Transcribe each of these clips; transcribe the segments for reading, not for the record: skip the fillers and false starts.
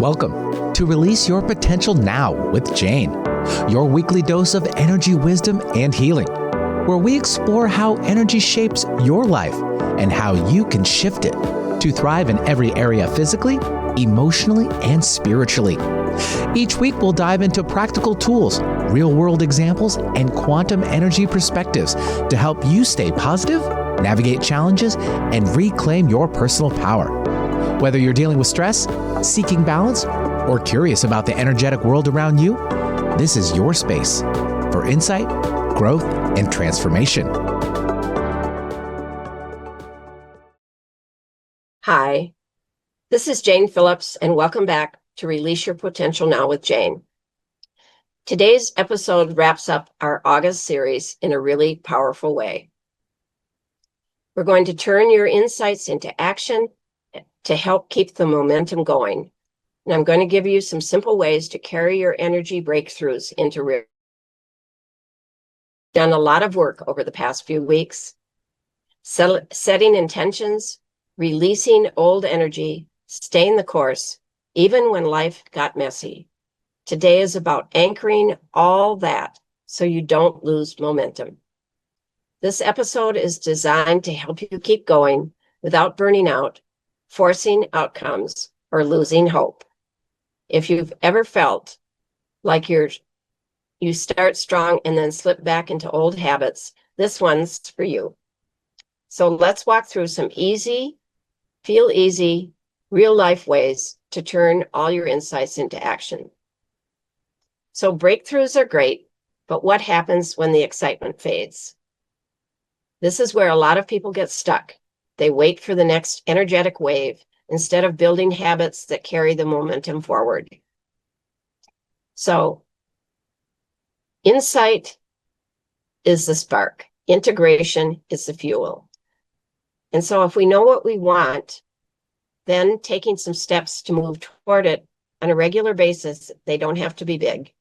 Welcome to Release Your Potential Now with Jane, your weekly dose of energy, wisdom, and healing, where we explore how energy shapes your life and how you can shift it to thrive in every area physically, emotionally, and spiritually. Each week, we'll dive into practical tools, real-world examples, and quantum energy perspectives to help you stay positive, navigate challenges, and reclaim your personal power. Whether you're dealing with stress, seeking balance, or curious about the energetic world around you, this is your space for insight, growth, and transformation. Hi, this is Jane Phillips, and welcome back to Release Your Potential Now with Jane. Today's episode wraps up our August series in a really powerful way. We're going to turn your insights into action to help keep the momentum going. And I'm going to give you some simple ways to carry your energy breakthroughs into real. Done a lot of work over the past few weeks, setting intentions, releasing old energy, staying the course, even when life got messy. Today is about anchoring all that so you don't lose momentum. This episode is designed to help you keep going without burning out, forcing outcomes, or losing hope. If you've ever felt like you start strong and then slip back into old habits, this one's for you. So let's walk through some feel easy, real life ways to turn all your insights into action. So breakthroughs are great, but what happens when the excitement fades? This is where a lot of people get stuck. They wait for the next energetic wave instead of building habits that carry the momentum forward. So, insight is the spark. Integration is the fuel. And so if we know what we want, then taking some steps to move toward it on a regular basis, they don't have to be big,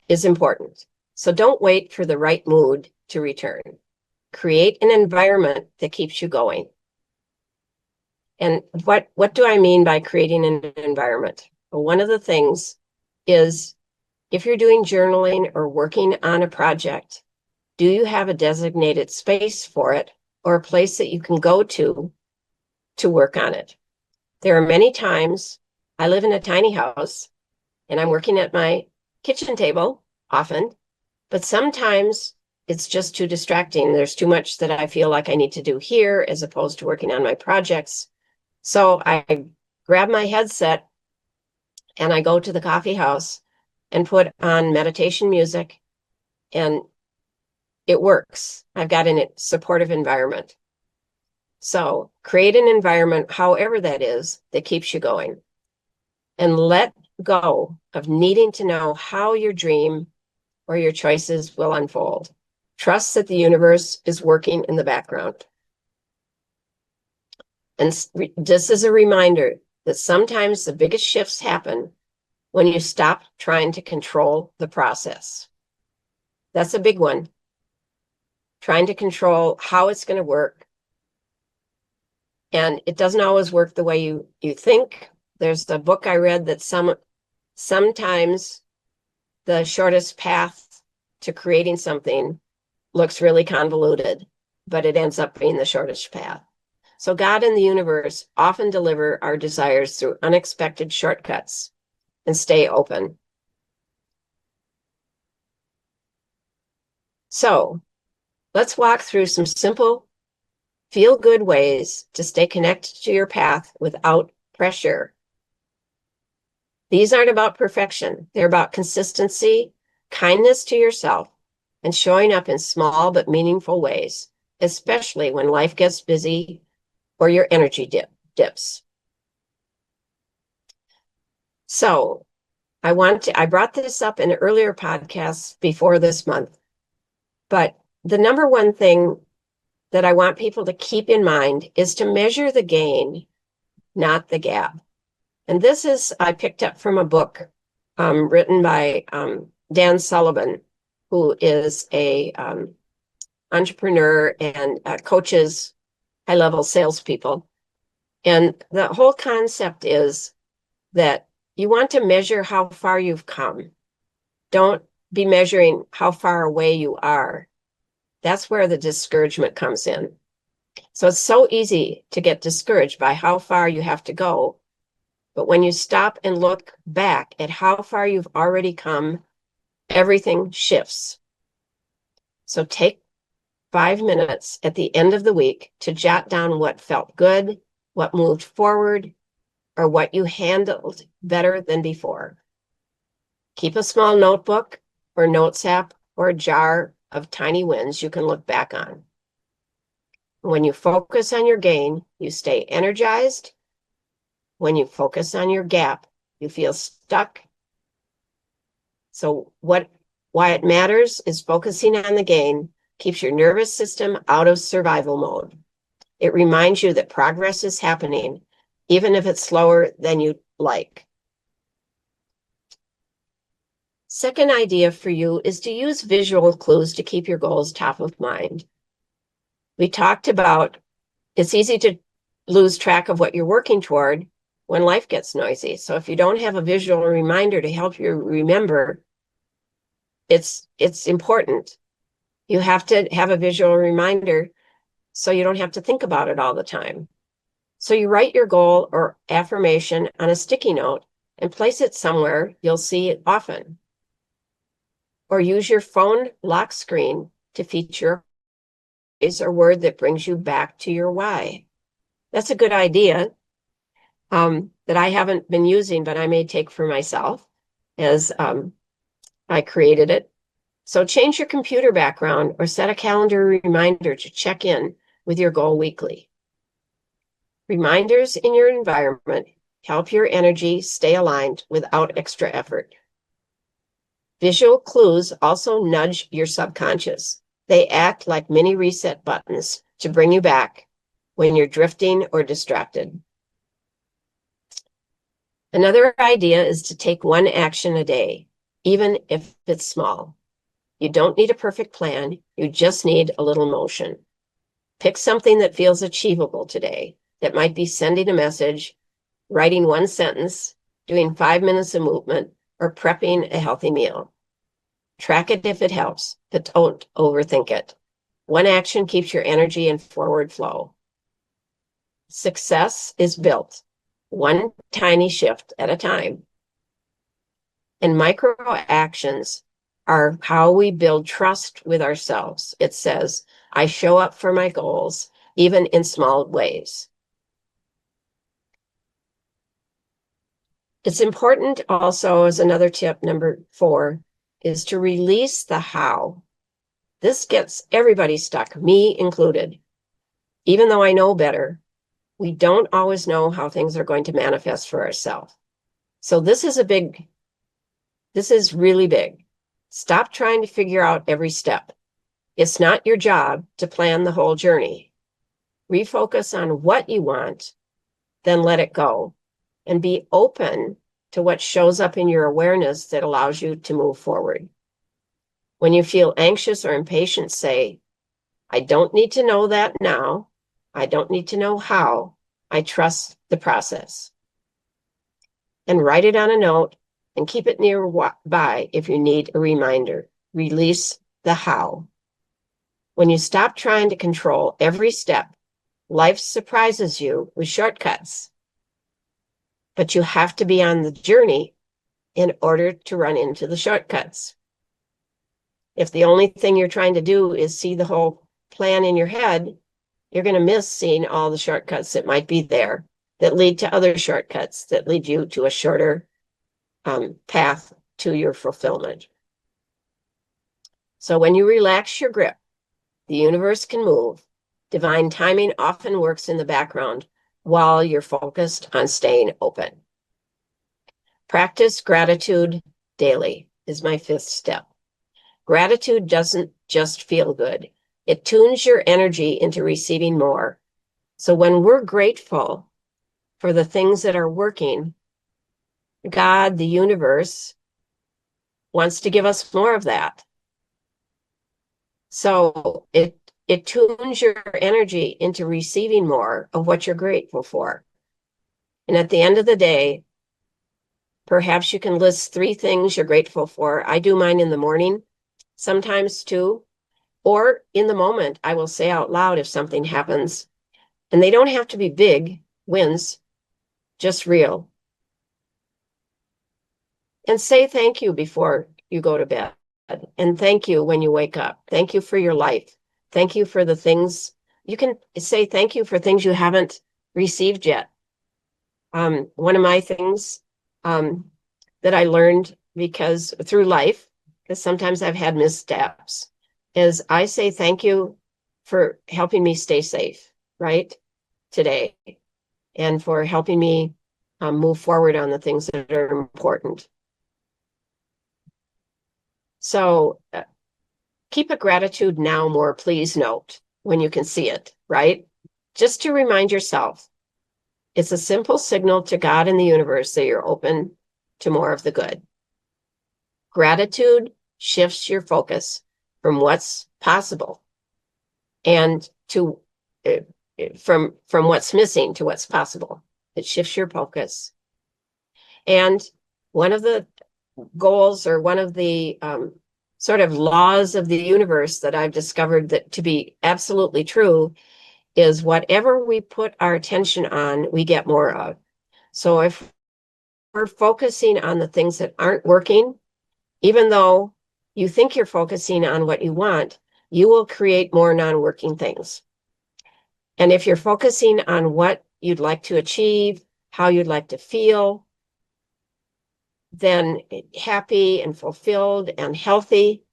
is important. So don't wait for the right mood to return. Create an environment that keeps you going. And what do I mean by creating an environment? Well, one of the things is if you're doing journaling or working on a project, do you have a designated space for it or a place that you can go to work on it? There are many times I live in a tiny house and I'm working at my kitchen table often, but sometimes it's just too distracting. There's too much that I feel like I need to do here as opposed to working on my projects. So I grab my headset and I go to the coffee house and put on meditation music, and it works. I've got a supportive environment. So create an environment, however that is, that keeps you going. And let go of needing to know how your dream or your choices will unfold. Trust that the universe is working in the background. And this is a reminder that sometimes the biggest shifts happen when you stop trying to control the process. That's a big one. Trying to control how it's going to work. And it doesn't always work the way you think. There's a book I read that sometimes the shortest path to creating something looks really convoluted, but it ends up being the shortest path. So God and the universe often deliver our desires through unexpected shortcuts, and stay open. So let's walk through some simple, feel-good ways to stay connected to your path without pressure. These aren't about perfection. They're about consistency, kindness to yourself, and showing up in small but meaningful ways, especially when life gets busy or your energy dips. So I brought this up in earlier podcasts before this month, but the number one thing that I want people to keep in mind is to measure the gain, not the gap. And I picked up from a book written by Dan Sullivan, who is a entrepreneur and coaches high-level salespeople. And the whole concept is that you want to measure how far you've come. Don't be measuring how far away you are. That's where the discouragement comes in. So it's so easy to get discouraged by how far you have to go. But when you stop and look back at how far you've already come, everything shifts. So take 5 minutes at the end of the week to jot down what felt good, what moved forward, or what you handled better than before. Keep a small notebook or notes app or a jar of tiny wins you can look back on. When you focus on your gain, you stay energized. When you focus on your gap, you feel stuck. So why it matters is focusing on the gain keeps your nervous system out of survival mode. It reminds you that progress is happening, even if it's slower than you'd like. Second idea for you is to use visual clues to keep your goals top of mind. We talked about it's easy to lose track of what you're working toward when life gets noisy. So if you don't have a visual reminder to help you remember, it's important. You have to have a visual reminder so you don't have to think about it all the time. So you write your goal or affirmation on a sticky note and place it somewhere you'll see it often. Or use your phone lock screen to feature a phrase or word that brings you back to your why. That's a good idea that I haven't been using, but I may take for myself as I created it. So change your computer background or set a calendar reminder to check in with your goal weekly. Reminders in your environment help your energy stay aligned without extra effort. Visual clues also nudge your subconscious. They act like mini reset buttons to bring you back when you're drifting or distracted. Another idea is to take one action a day, even if it's small. You don't need a perfect plan. You just need a little motion. Pick something that feels achievable today. That might be sending a message, writing one sentence, doing 5 minutes of movement, or prepping a healthy meal. Track it if it helps, but don't overthink it. One action keeps your energy in forward flow. Success is built one tiny shift at a time. And micro actions are how we build trust with ourselves. It says, I show up for my goals, even in small ways. It's important also, as another tip, number 4, is to release the how. This gets everybody stuck, me included. Even though I know better, we don't always know how things are going to manifest for ourselves. So this is really big. Stop trying to figure out every step. It's not your job to plan the whole journey. Refocus on what you want, then let it go. And be open to what shows up in your awareness that allows you to move forward. When you feel anxious or impatient, say, I don't need to know that now. I don't need to know how. I trust the process. And write it on a note and keep it nearby if you need a reminder. Release the how. When you stop trying to control every step, life surprises you with shortcuts. But you have to be on the journey in order to run into the shortcuts. If the only thing you're trying to do is see the whole plan in your head, you're going to miss seeing all the shortcuts that might be there that lead to other shortcuts that lead you to a shorter path to your fulfillment. So when you relax your grip, the universe can move. Divine timing often works in the background while you're focused on staying open. Practice gratitude daily is my 5th step. Gratitude doesn't just feel good. It tunes your energy into receiving more. So when we're grateful for the things that are working, God, the universe, wants to give us more of that. So it tunes your energy into receiving more of what you're grateful for. And at the end of the day, Perhaps you can list 3 things you're grateful for. I do mine in the morning, sometimes 2, or in the moment, I will say out loud if something happens. And they don't have to be big wins, just real. And say thank you before you go to bed. And thank you when you wake up. Thank you for your life. Thank you for the things. You can say thank you for things you haven't received yet. One of my things that I learned because through life, because sometimes I've had missteps, is I say thank you for helping me stay safe, right, today, and for helping me move forward on the things that are important. So keep a gratitude now more, please note when you can see it, right? Just to remind yourself, it's a simple signal to God and the universe that you're open to more of the good. Gratitude shifts your focus from what's possible and to from what's missing to what's possible. It shifts your focus. And one of the goals, or one of the sort of laws of the universe that I've discovered that to be absolutely true, is whatever we put our attention on, we get more of. So if we're focusing on the things that aren't working, even though you think you're focusing on what you want, you will create more non-working things. And if you're focusing on what you'd like to achieve, how you'd like to feel, then happy and fulfilled and healthy,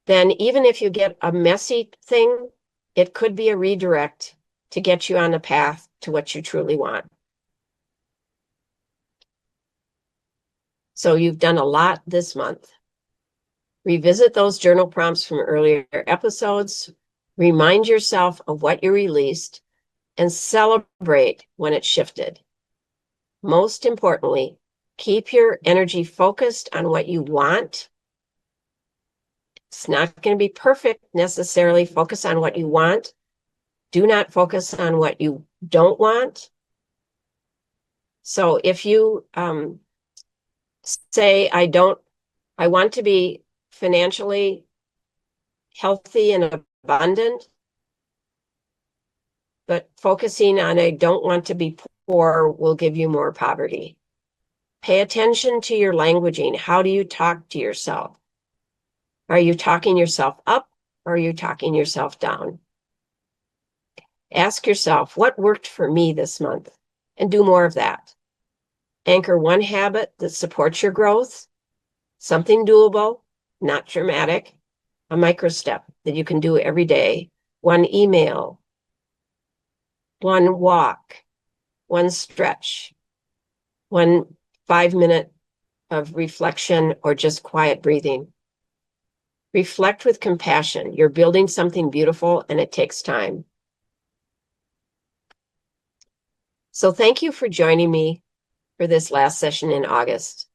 then even if you get a messy thing, it could be a redirect to get you on the path to what you truly want. So you've done a lot this month. Revisit those journal prompts from earlier episodes. Remind yourself of what you released and celebrate when it shifted. Most importantly, keep your energy focused on what you want. It's not going to be perfect necessarily. Focus on what you want. Do not focus on what you don't want. So if you say, I want to be financially healthy and abundant, but focusing on I don't want to be poor will give you more poverty. Pay attention to your languaging. How do you talk to yourself? Are you talking yourself up, or are you talking yourself down? Ask yourself, what worked for me this month? And do more of that. Anchor one habit that supports your growth, something doable, not dramatic, a micro step that you can do every day, one email, one walk, one stretch, 1 5-minute of reflection, or just quiet breathing. Reflect with compassion. You're building something beautiful, and it takes time. So thank you for joining me for this last session in August.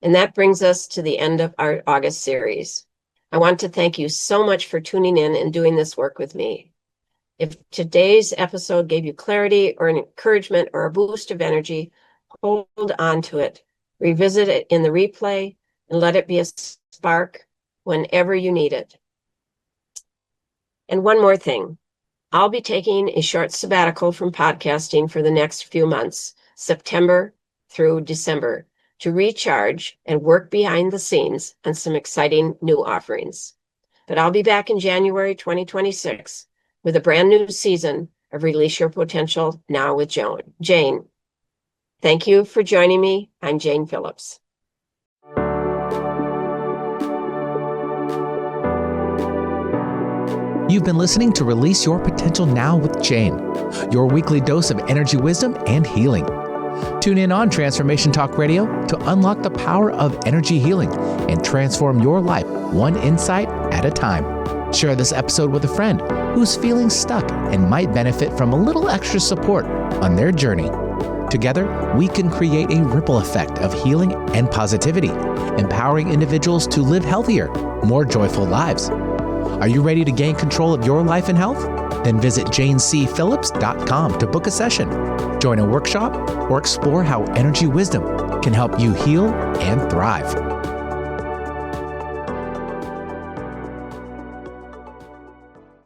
And that brings us to the end of our August series. I want to thank you so much for tuning in and doing this work with me. If today's episode gave you clarity or an encouragement or a boost of energy, hold on to it. Revisit it in the replay and let it be a spark whenever you need it. And one more thing. I'll be taking a short sabbatical from podcasting for the next few months, September through December, to recharge and work behind the scenes on some exciting new offerings. But I'll be back in January 2026 with a brand new season of Release Your Potential Now with Jane. Thank you for joining me. I'm Jane Phillips. You've been listening to Release Your Potential Now with Jane, your weekly dose of energy wisdom and healing. Tune in on Transformation Talk Radio to unlock the power of energy healing and transform your life one insight at a time. Share this episode with a friend who's feeling stuck and might benefit from a little extra support on their journey. Together, we can create a ripple effect of healing and positivity, empowering individuals to live healthier, more joyful lives. Are you ready to gain control of your life and health? Then visit janecphillips.com to book a session, join a workshop, or explore how energy wisdom can help you heal and thrive.